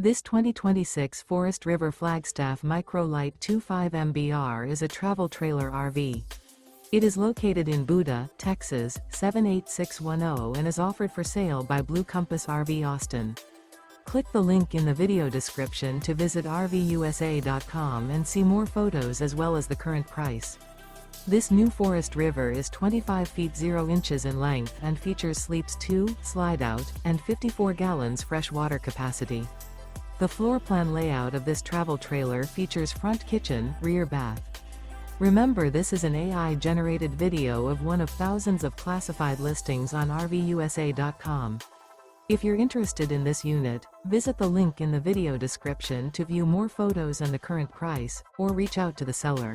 This 2026 Forest River Flagstaff Micro Lite 25 MBR is a travel trailer RV. It is located in Buda, Texas, 78610 and is offered for sale by Blue Compass RV Austin. Click the link in the video description to visit RVUSA.com and see more photos as well as the current price. This new Forest River is 25 feet 0 inches in length and features sleeps 2, Slideout, and 54 gallons fresh water capacity. The floor plan layout of this travel trailer features front kitchen, rear bath. Remember, this is an AI-generated video of one of thousands of classified listings on RVUSA.com. If you're interested in this unit, visit the link in the video description to view more photos and the current price, or reach out to the seller.